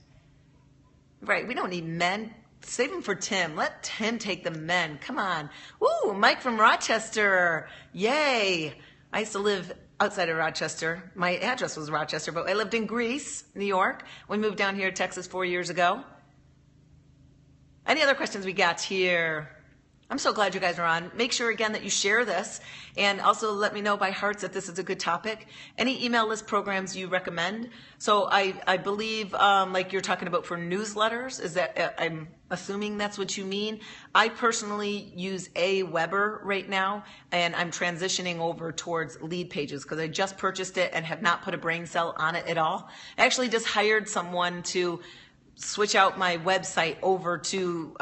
Right, we don't need men. Save them for Tim. Let Tim take the men. Come on. Ooh, Mike from Rochester. Yay. I used to live outside of Rochester. My address was Rochester, but I lived in Greece, New York. We moved down here to Texas 4 years ago. Any other questions we got here? I'm so glad you guys are on. Make sure, again, that you share this, and also let me know by hearts if this is a good topic. Any email list programs you recommend? So I believe, like you're talking about for newsletters, is that, I'm assuming that's what you mean. I personally use AWeber right now, and I'm transitioning over towards Lead Pages because I just purchased it and have not put a brain cell on it at all. I actually just hired someone to switch out my website over to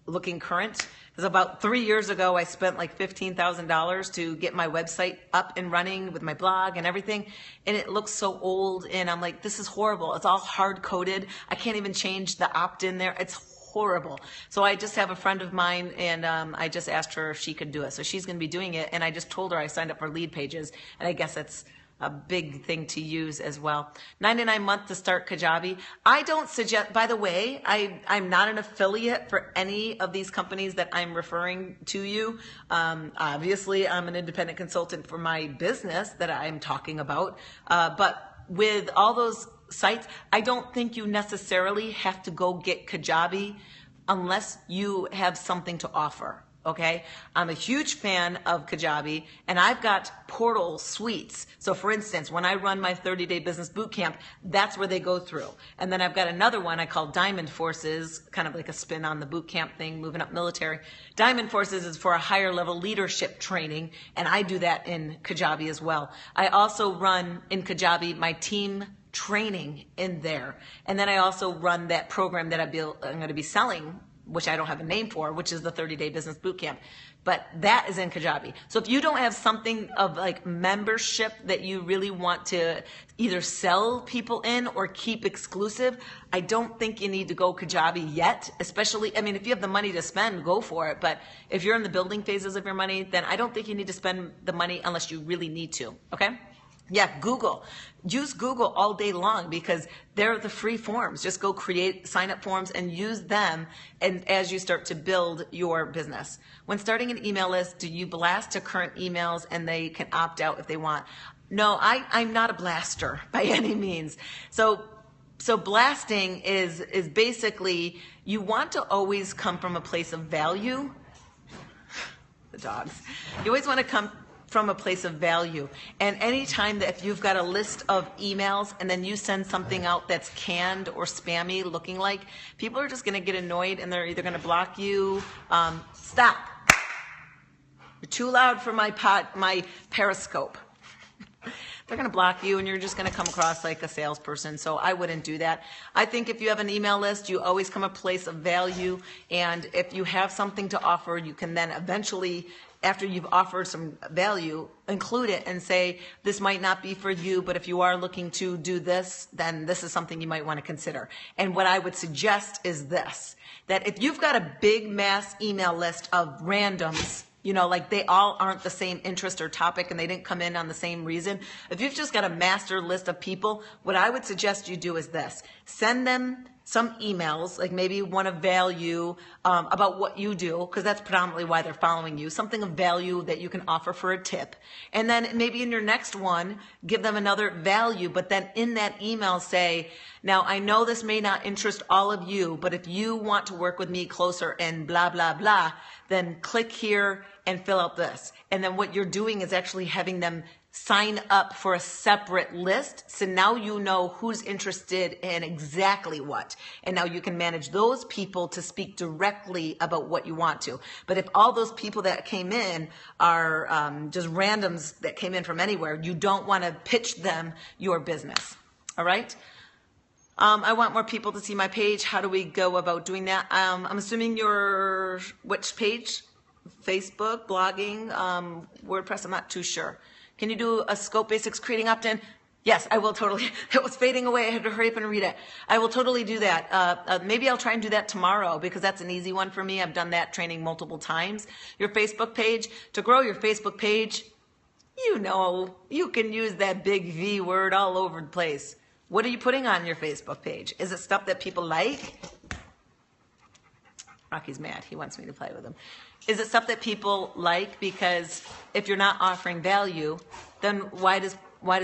Looking Current. Because about 3 years ago, I spent like $15,000 to get my website up and running with my blog and everything. And it looks so old. And I'm like, this is horrible. It's all hard-coded. I can't even change the opt-in there. It's horrible. So I just have a friend of mine, and I just asked her if she could do it. So she's going to be doing it. And I just told her I signed up for Lead Pages. And I guess that's a big thing to use as well. 99 month to start Kajabi. I don't suggest, by the way, I'm not an affiliate for any of these companies that I'm referring to you. Obviously, I'm an independent consultant for my business that I'm talking about. But with all those sites, I don't think you necessarily have to go get Kajabi unless you have something to offer. Okay, I'm a huge fan of Kajabi, and I've got portal suites. So for instance, when I run my 30-day business bootcamp, that's where they go through. And then I've got another one I call Diamond Forces, kind of like a spin on the bootcamp thing, moving up military. Diamond Forces is for a higher level leadership training, and I do that in Kajabi as well. I also run in Kajabi my team training in there. And then I also run that program that I'm going to be selling, which I don't have a name for, which is the 30-day business bootcamp. But that is in Kajabi. So if you don't have something of like membership that you really want to either sell people in or keep exclusive, I don't think you need to go Kajabi yet, especially, I mean, if you have the money to spend, go for it. But if you're in the building phases of your money, then I don't think you need to spend the money unless you really need to, okay? Yeah, Google. Use Google all day long because they're the free forms. Just go create sign-up forms and use them and as you start to build your business. When starting an email list, do you blast to current emails and they can opt out if they want? No, I'm not a blaster by any means. So blasting is basically you want to always come from a place of value. the dogs. You always want to come from a place of value. And anytime that if you've got a list of emails and then you send something out that's canned or spammy looking like, people are just going to get annoyed and they're either going to block you. Stop. You're too loud for my Periscope. They're going to block you and you're just going to come across like a salesperson. So I wouldn't do that. I think if you have an email list, you always come a place of value. And if you have something to offer, you can then eventually, after you've offered some value, include it and say, this might not be for you, but if you are looking to do this, then this is something you might want to consider. And what I would suggest is this, that if you've got a big mass email list of randoms, you know, like they all aren't the same interest or topic and they didn't come in on the same reason. If you've just got a master list of people, what I would suggest you do is this. Send them some emails, like maybe one of value about what you do, because that's predominantly why they're following you, something of value that you can offer for a tip. And then maybe in your next one, give them another value, but then in that email say, now I know this may not interest all of you, but if you want to work with me closer and blah, blah, blah, then click here and fill out this. And then what you're doing is actually having them sign up for a separate list. So now you know who's interested in exactly what. And now you can manage those people to speak directly about what you want to. But if all those people that came in are just randoms that came in from anywhere, you don't want to pitch them your business. All right? I want more people to see my page. How do we go about doing that? I'm assuming which page? Facebook, blogging, WordPress, I'm not too sure. Can you do a Scope Basics creating opt-in? Yes, I will totally. It was fading away. I had to hurry up and read it. I will totally do that. Maybe I'll try and do that tomorrow because that's an easy one for me. I've done that training multiple times. Your Facebook page, to grow your Facebook page, you know, you can use that big V word all over the place. What are you putting on your Facebook page? Is it stuff that people like? Rocky's mad. He wants me to play with him. Is it stuff that people like? Because if you're not offering value, then why does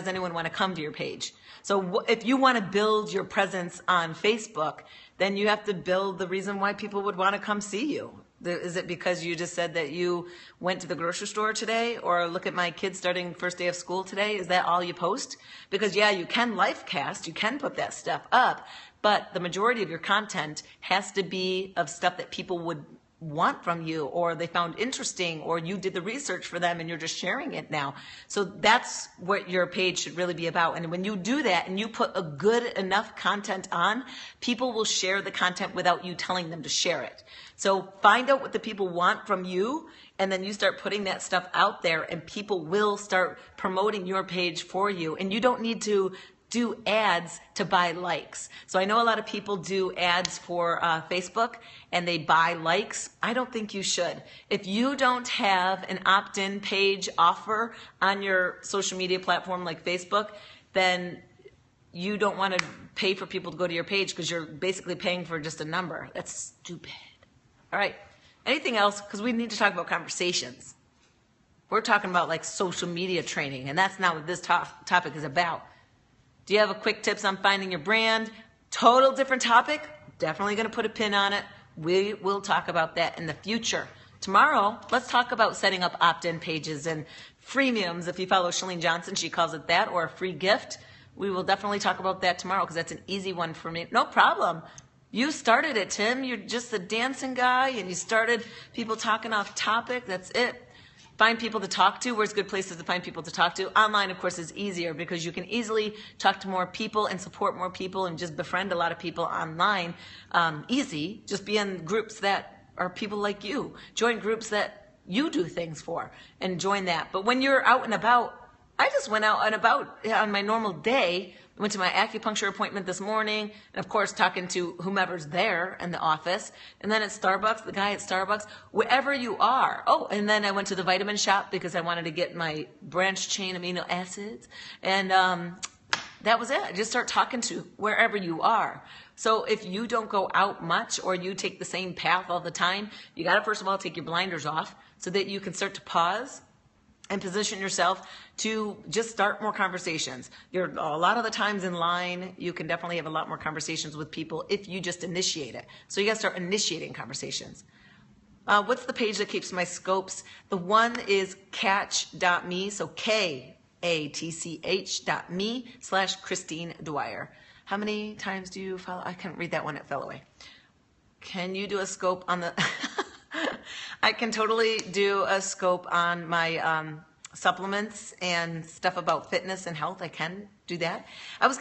anyone want to come to your page? So if you want to build your presence on Facebook, then you have to build the reason why people would want to come see you. Is it because you just said that you went to the grocery store today, or look at my kids starting first day of school today? Is that all you post? Because yeah, you can live cast, you can put that stuff up, but the majority of your content has to be of stuff that people would want from you, or they found interesting, or you did the research for them and you're just sharing it now. So that's what your page should really be about. And when you do that and you put a good enough content on, people will share the content without you telling them to share it. So find out what the people want from you, and then you start putting that stuff out there and people will start promoting your page for you. And you don't need to do ads to buy likes. So I know a lot of people do ads for Facebook and they buy likes. I don't think you should. If you don't have an opt-in page offer on your social media platform like Facebook, then you don't want to pay for people to go to your page because you're basically paying for just a number. That's stupid. All right. Anything else? Because we need to talk about conversations. We're talking about like social media training, and that's not what this topic is about. Do you have a quick tips on finding your brand? Total different topic. Definitely going to put a pin on it. We will talk about that in the future. Tomorrow, let's talk about setting up opt-in pages and freemiums. If you follow Chalene Johnson, she calls it that, or a free gift. We will definitely talk about that tomorrow because that's an easy one for me. No problem. You started it, Tim. You're just the dancing guy, and you started people talking off topic. That's it. Find people to talk to. Where's good places to find people to talk to? Online, of course, is easier because you can easily talk to more people and support more people and just befriend a lot of people online. Easy. Just be in groups that are people like you. Join groups that you do things for and join that. But when you're out and about, I just went out and about on my normal day. I went to my acupuncture appointment this morning, and of course talking to whomever's there in the office, and then at Starbucks, the guy at Starbucks, wherever you are. Oh, and then I went to the vitamin shop because I wanted to get my branched chain amino acids, and that was it. I just start talking to wherever you are. So if you don't go out much or you take the same path all the time, you got to first of all take your blinders off so that you can start to pause and position yourself to just start more conversations. You're a lot of the times in line, you can definitely have a lot more conversations with people if you just initiate it. So you got to start initiating conversations. What's the page that keeps my scopes? The one is catch.me, so KATCH.me/Christine Dwyer. How many times do you follow? I couldn't read that one, it fell away. Can you do a scope on the... I can totally do a scope on my supplements and stuff about fitness and health. I can do that. I was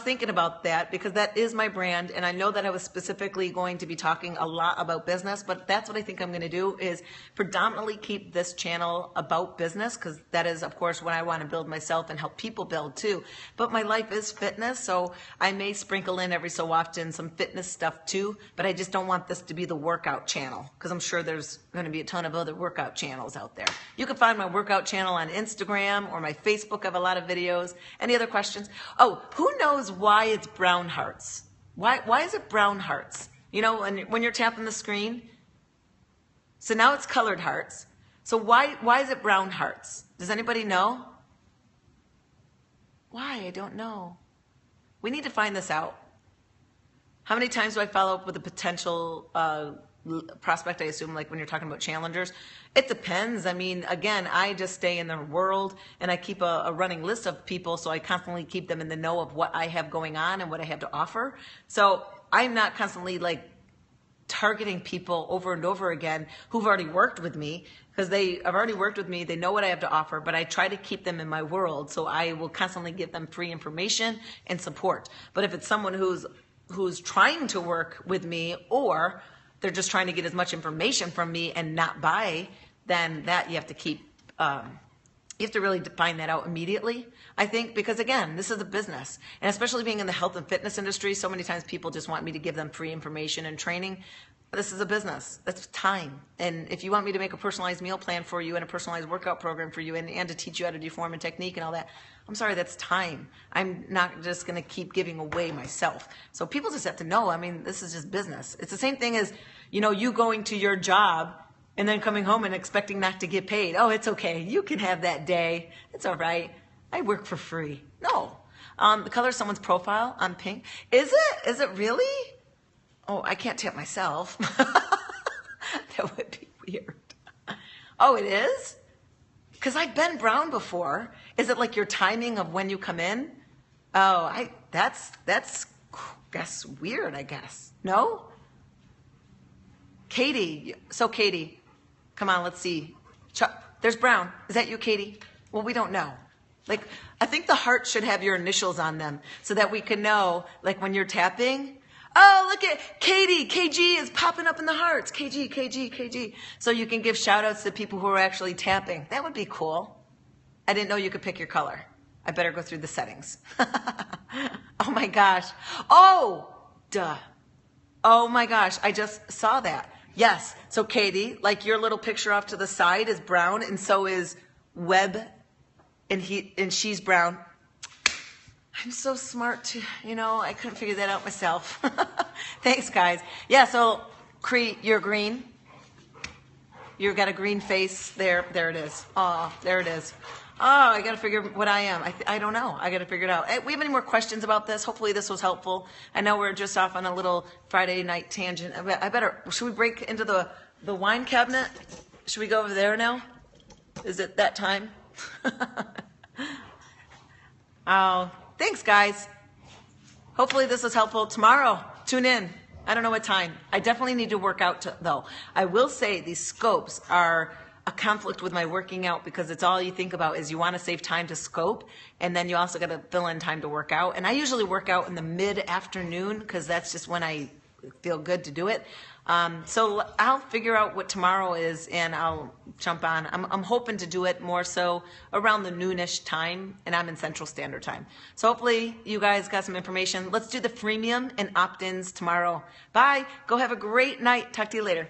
thinking about that because that is my brand, and I know that I was specifically going to be talking a lot about business, but that's what I think I'm going to do is predominantly keep this channel about business, because that is, of course, what I want to build myself and help people build too. But my life is fitness, so I may sprinkle in every so often some fitness stuff too, but I just don't want this to be the workout channel, because I'm sure there's going to be a ton of other workout channels out there. You can find my workout channel on Instagram or my Facebook. I have a lot of videos. Any other questions? Oh, who knows why it's brown hearts? Why is it brown hearts? You know, when you're tapping the screen. So now it's colored hearts. So why is it brown hearts? Does anybody know? Why? I don't know. We need to find this out. How many times do I follow up with a potential prospect, I assume, like when you're talking about challengers? It depends. I mean, again, I just stay in the world and I keep a running list of people, so I constantly keep them in the know of what I have going on and what I have to offer. So I'm not constantly like targeting people over and over again who've already worked with me, because they have already worked with me, they know what I have to offer, but I try to keep them in my world, so I will constantly give them free information and support. But if it's someone who's trying to work with me, or they're just trying to get as much information from me and not buy, then that you have to keep, you have to really define that out immediately, I think, because again, this is a business. And especially being in the health and fitness industry, so many times people just want me to give them free information and training. This is a business. That's time. And if you want me to make a personalized meal plan for you and a personalized workout program for you and to teach you how to do form and technique and all that, I'm sorry, that's time. I'm not just going to keep giving away myself. So people just have to know, I mean, this is just business. It's the same thing as, you know, you going to your job and then coming home and expecting not to get paid. Oh, it's okay. You can have that day. It's all right. I work for free. No. The color of someone's profile on pink. Is it? Is it really? Oh, I can't tap myself. That would be weird. Oh, it is? Because I've been brown before. Is it like your timing of when you come in? Oh, that's weird, I guess. No? Katie. So Katie, come on, let's see. There's brown. Is that you, Katie? Well, we don't know. Like, I think the heart should have your initials on them so that we can know, like when you're tapping, oh, look at Katie. KG is popping up in the hearts. KG, KG, KG. So you can give shout outs to people who are actually tapping. That would be cool. I didn't know you could pick your color. I better go through the settings. Oh my gosh. Oh, duh. Oh my gosh. I just saw that. Yes. So Katie, like your little picture off to the side is brown, and so is Webb, and she's brown. I'm so smart too, I couldn't figure that out myself. Thanks, guys. Yeah, so Cree, you're green. You've got a green face. There it is. Oh, there it is. Oh, I got to figure what I am. I don't know. I got to figure it out. Hey, we have any more questions about this? Hopefully this was helpful. I know we're just off on a little Friday night tangent. Should we break into the wine cabinet? Should we go over there now? Is it that time? Oh, thanks, guys. Hopefully this was helpful. Tomorrow, tune in. I don't know what time. I definitely need to work out, though. I will say these scopes are a conflict with my working out, because it's all you think about is you want to save time to scope, and then you also got to fill in time to work out. And I usually work out in the mid-afternoon because that's just when I feel good to do it. So I'll figure out what tomorrow is and I'll jump on. I'm hoping to do it more so around the noonish time, and I'm in Central Standard Time. So hopefully you guys got some information. Let's do the freemium and opt-ins tomorrow. Bye. Go have a great night. Talk to you later.